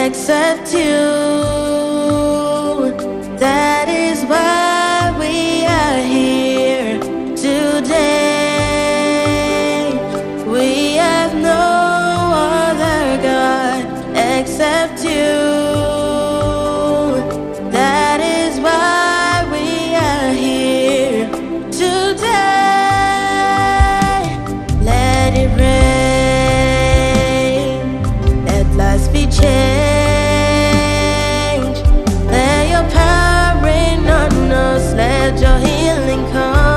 except you. That is why we are here today. We have no other God except you. That is why we are here today. Let it rain, let lives be changed. Let your power rain on us, let your healing come.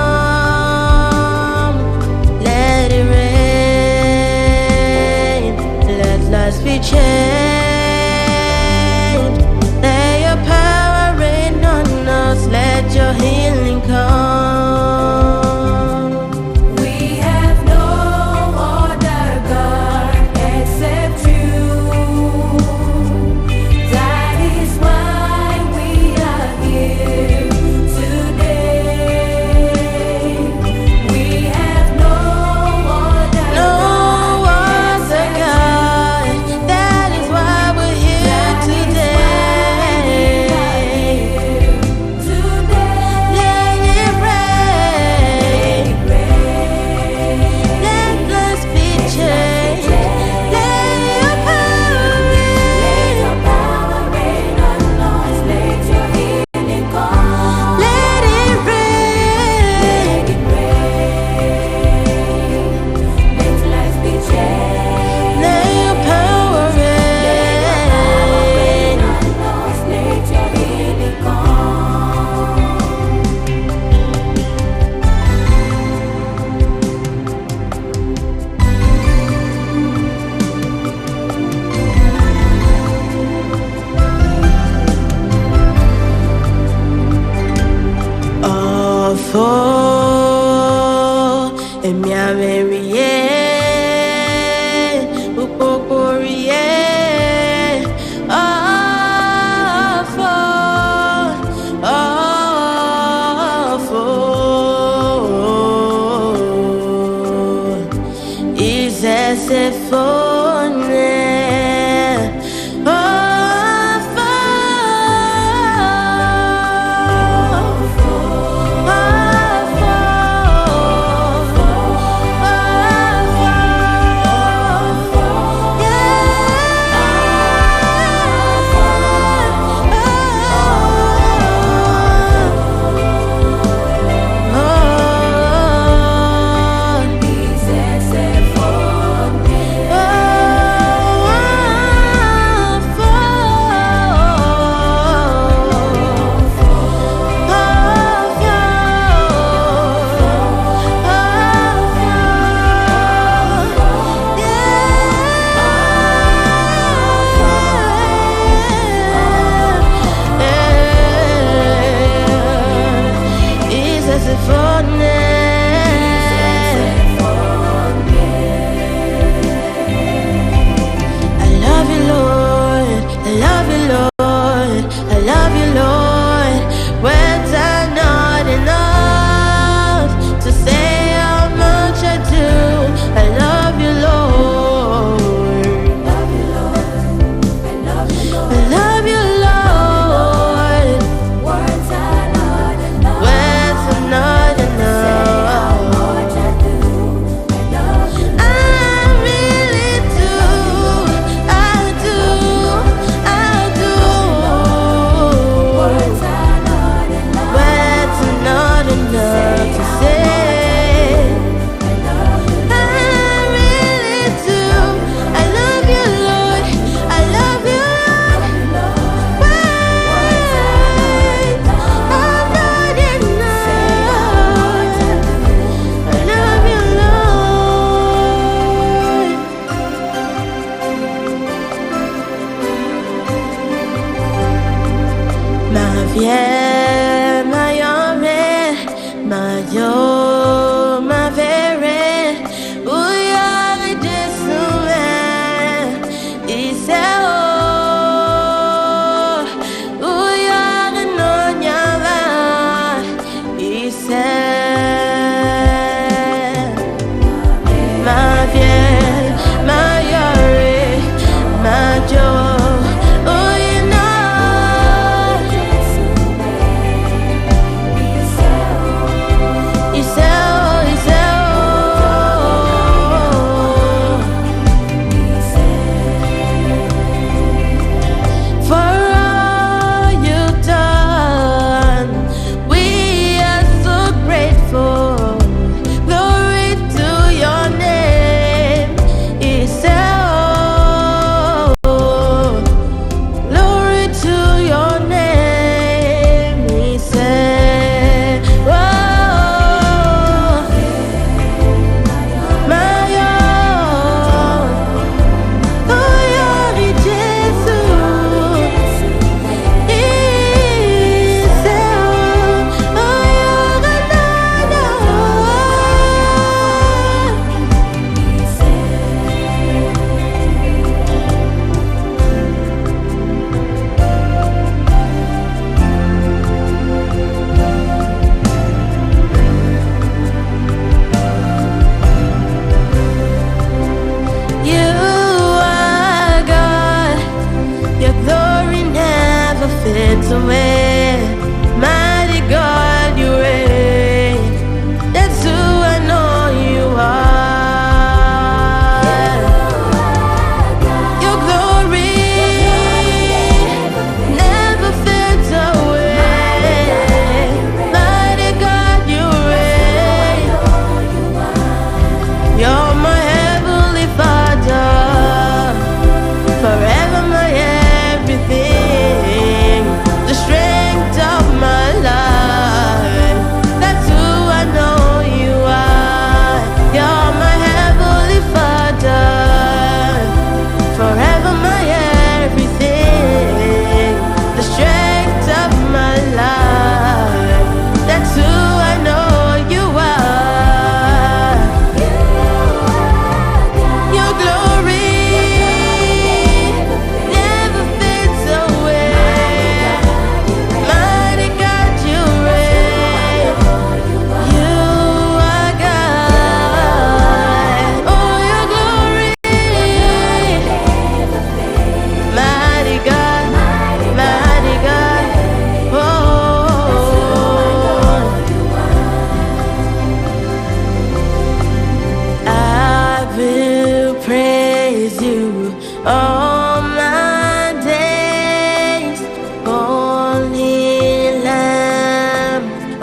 Let it rain, let lives be changed. Let your power rain on us, let your healing come.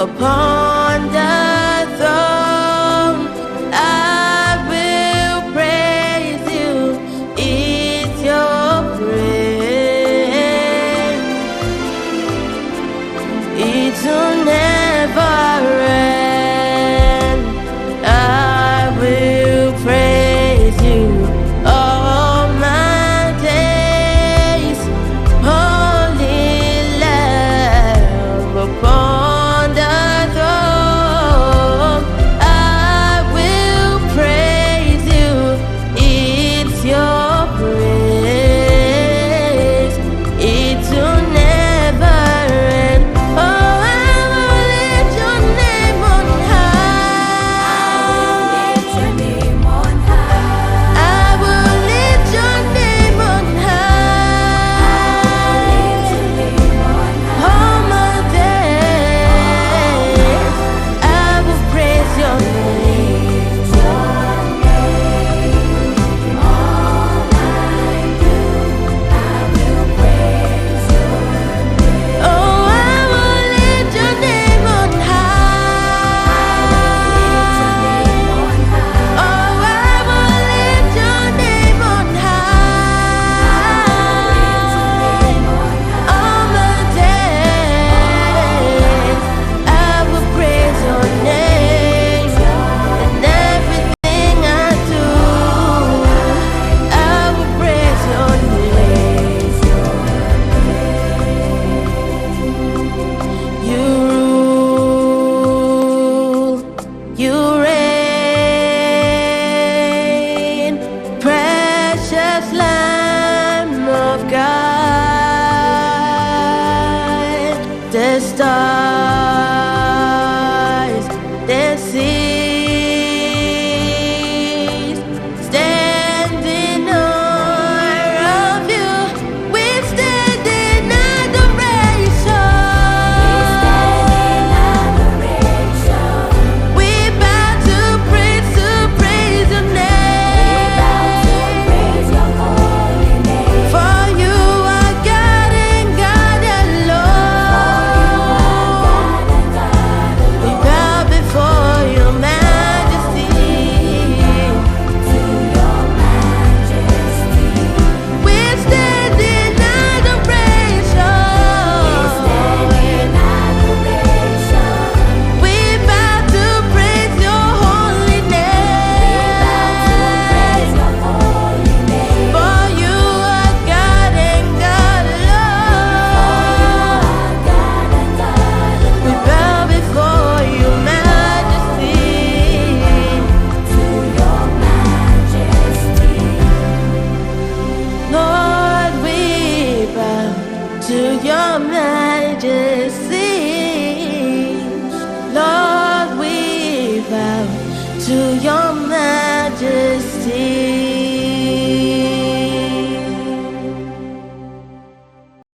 upon the throne. I will praise you. It's your praise. It will never end. I will praise you all my days. Holy Lamb upon the throne. I will praise you. It's your praise. It will never end. Oh, I will lift your name on high. I will lift your name on high. All my days, I will praise your name. Oh, I will lift your name on high. Oh, I will lift your name on high. All my days, I will praise your name. And everything I do, I will praise your name. You rule, you reign, precious Lamb of God. The stars, the seas, stand in awe of you. We stand in adoration. We bow to praise your name. For you are God and God alone. We bow before your majesty. We stand in adoration. We bow to praise your holy name. For you are God and God alone. We bow before your majesty. Lord, we bow to your majesty. Lord, we bow to your majesty.